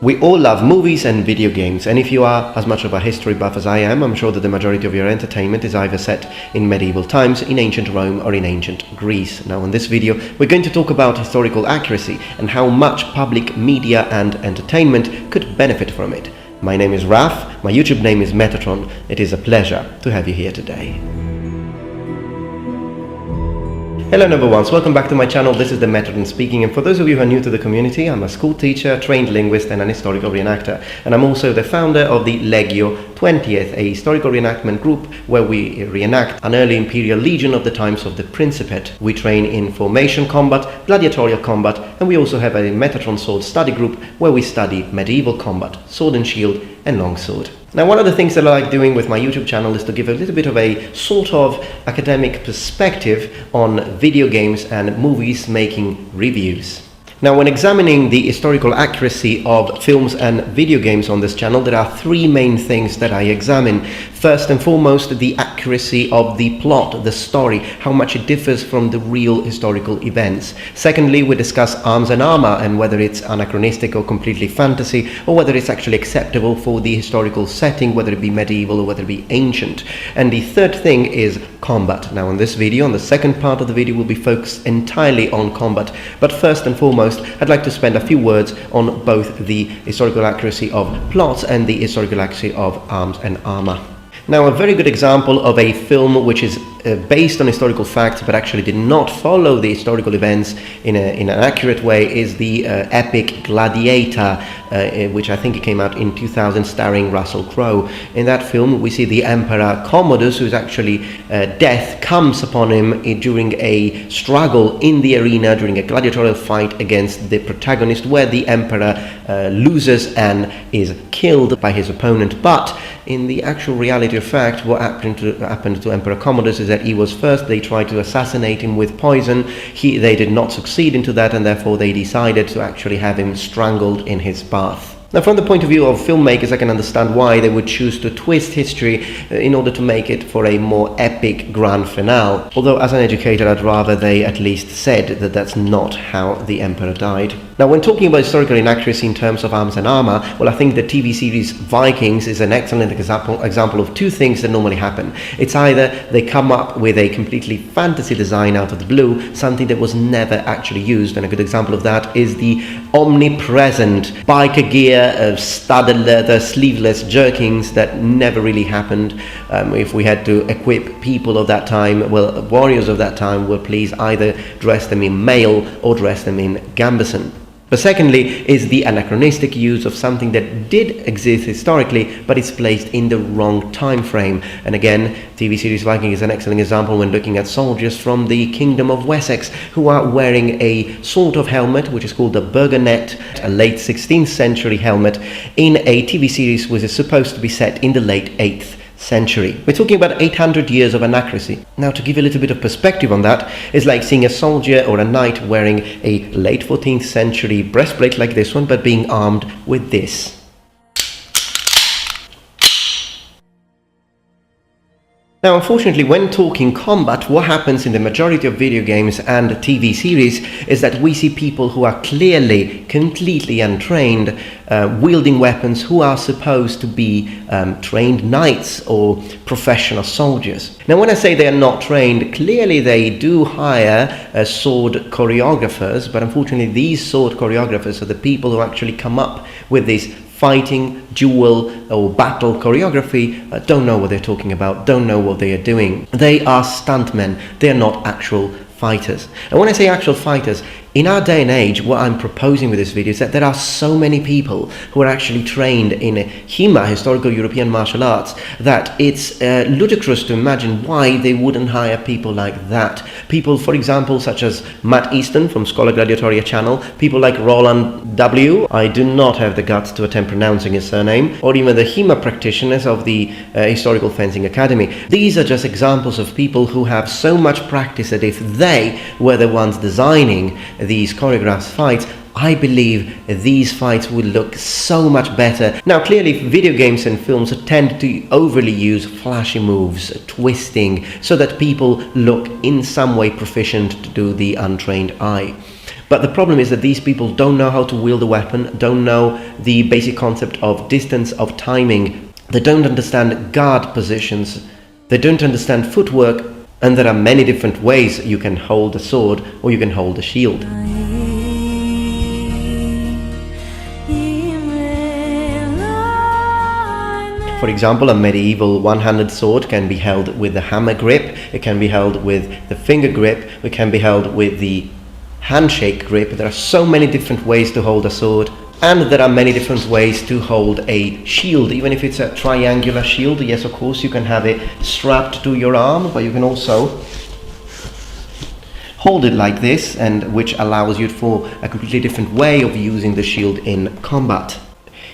We all love movies and video games, and if you are as much of a history buff as I am, I'm sure that the majority of your entertainment is either set in medieval times, in ancient Rome, or in ancient Greece. Now in this video, we're going to talk about historical accuracy and how much public media and entertainment could benefit from it. My name is Raf, my YouTube name is Metatron. It is a pleasure to have you here today. Hello number ones, welcome back to my channel. This is the Metatron speaking, and for those of you who are new to the community, I'm a school teacher, trained linguist and an historical reenactor, and I'm also the founder of the Legio 20th, a historical reenactment group where we reenact an early imperial legion of the times of the Principate. We train in formation combat, gladiatorial combat, and we also have a Metatron sword study group where we study medieval combat, sword and shield and longsword. Now, one of the things that I like doing with my YouTube channel is to give a little bit of a sort of academic perspective on video games and movies, making reviews. Now, when examining the historical accuracy of films and video games on this channel, there are three main things that I examine. First and foremost, the accuracy of the plot, the story, how much it differs from the real historical events. Secondly, we discuss arms and armor and whether it's anachronistic or completely fantasy, or whether it's actually acceptable for the historical setting, whether it be medieval or whether it be ancient. And the third thing is combat. Now, in this video, on the second part of the video, will be focused entirely on combat. But first and foremost, I'd like to spend a few words on both the historical accuracy of plots and the historical accuracy of arms and armor. Now, a very good example of a film which is based on historical facts but actually did not follow the historical events in an accurate way is the epic Gladiator, which I think it came out in 2000, starring Russell Crowe. In that film, we see the Emperor Commodus, who's actually death comes upon him during a struggle in the arena, during a gladiatorial fight against the protagonist, where the Emperor loses and is killed by his opponent. But in the actual reality of fact, what happened to Emperor Commodus is that they tried to assassinate him with poison. They did not succeed into that, and therefore they decided to actually have him strangled in his bath. Now, from the point of view of filmmakers, I can understand why they would choose to twist history in order to make it for a more epic grand finale. Although, as an educator, I'd rather they at least said that that's not how the emperor died. Now, when talking about historical inaccuracy in terms of arms and armor, well, I think the TV series Vikings is an excellent example of two things that normally happen. It's either they come up with a completely fantasy design out of the blue, something that was never actually used, and a good example of that is the omnipresent biker gear, studded leather, sleeveless jerkins that never really happened. If we had to equip people of that time, well, warriors of that time, well, please either dress them in mail or dress them in gambeson. But secondly is the anachronistic use of something that did exist historically, but it's placed in the wrong time frame. And again, TV series Viking is an excellent example when looking at soldiers from the Kingdom of Wessex who are wearing a sort of helmet which is called a burgonet, a late 16th century helmet, in a TV series which is supposed to be set in the late 8th century. We're talking about 800 years of inaccuracy. Now, to give a little bit of perspective on that, it's like seeing a soldier or a knight wearing a late 14th century breastplate like this one, but being armed with this. Now, unfortunately, when talking combat, what happens in the majority of video games and TV series is that we see people who are clearly completely untrained, wielding weapons, who are supposed to be trained knights or professional soldiers. Now, when I say they are not trained, clearly they do hire sword choreographers, but unfortunately these sword choreographers are the people who actually come up with these fighting, duel or battle choreography, don't know what they're talking about, don't know what they are doing. They are stuntmen, they are not actual fighters. And when I say actual fighters, in our day and age, what I'm proposing with this video is that there are so many people who are actually trained in HEMA, historical European martial arts, that it's ludicrous to imagine why they wouldn't hire people like that. People, for example, such as Matt Easton from Scholar Gladiatoria channel, people like Roland W. I do not have the guts to attempt pronouncing his surname, or even the HEMA practitioners of the Historical Fencing Academy. These are just examples of people who have so much practice that if they were the ones designing these choreographed fights, I believe these fights would look so much better. Now, clearly, video games and films tend to overly use flashy moves, twisting, so that people look in some way proficient to the untrained eye. But the problem is that these people don't know how to wield a weapon, don't know the basic concept of distance, of timing. They don't understand guard positions. They don't understand footwork. And there are many different ways you can hold a sword or you can hold a shield. For example, a medieval one-handed sword can be held with the hammer grip, it can be held with the finger grip, it can be held with the handshake grip. There are so many different ways to hold a sword, and there are many different ways to hold a shield. Even if it's a triangular shield, yes, of course, you can have it strapped to your arm, but you can also hold it like this, and which allows you for a completely different way of using the shield in combat.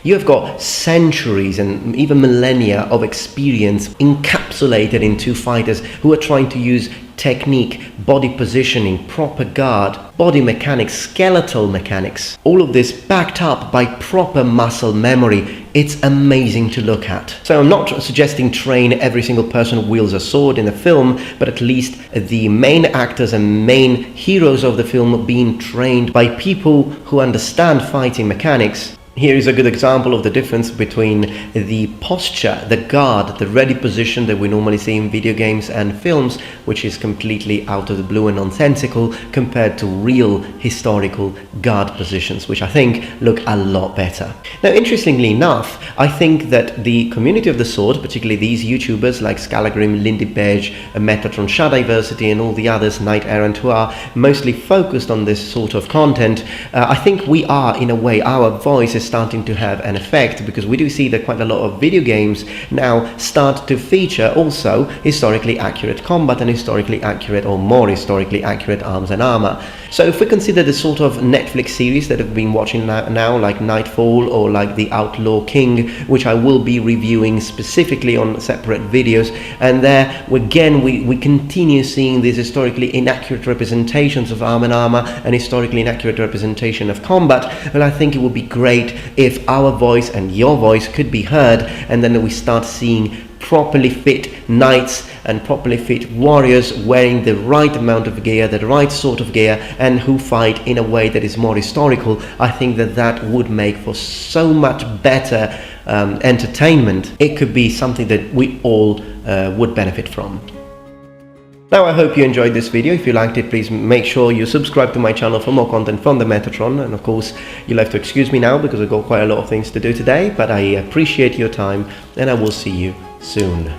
You have got centuries and even millennia of experience encapsulated in two fighters who are trying to use technique, body positioning, proper guard, body mechanics, skeletal mechanics. All of this backed up by proper muscle memory. It's amazing to look at. So I'm not suggesting train every single person who wields a sword in a film, but at least the main actors and main heroes of the film being trained by people who understand fighting mechanics. Here is a good example of the difference between the posture, the guard, the ready position that we normally see in video games and films, which is completely out of the blue and nonsensical, compared to real historical guard positions, which I think look a lot better. Now, interestingly enough, I think that the community of the sword, particularly these YouTubers like Scalagrim, Lindy Beige, Metatron, Shadiversity, and all the others, Knight Errant, who are mostly focused on this sort of content, I think we are, in a way, our voice is starting to have an effect, because we do see that quite a lot of video games now start to feature also historically accurate combat and historically accurate or more historically accurate arms and armor. So if we consider the sort of Netflix series that I've been watching now, like Nightfall or like The Outlaw King, which I will be reviewing specifically on separate videos, and there again we continue seeing these historically inaccurate representations of arm and armor and historically inaccurate representation of combat. Well, I think it would be great if our voice and your voice could be heard, and then we start seeing properly fit knights and properly fit warriors wearing the right amount of gear, the right sort of gear, and who fight in a way that is more historical. I think that that would make for so much better entertainment. It could be something that we all would benefit from. Now, I hope you enjoyed this video. If you liked it, please make sure you subscribe to my channel for more content from the Metatron. And of course, you'll have to excuse me now because I've got quite a lot of things to do today, but I appreciate your time and I will see you soon.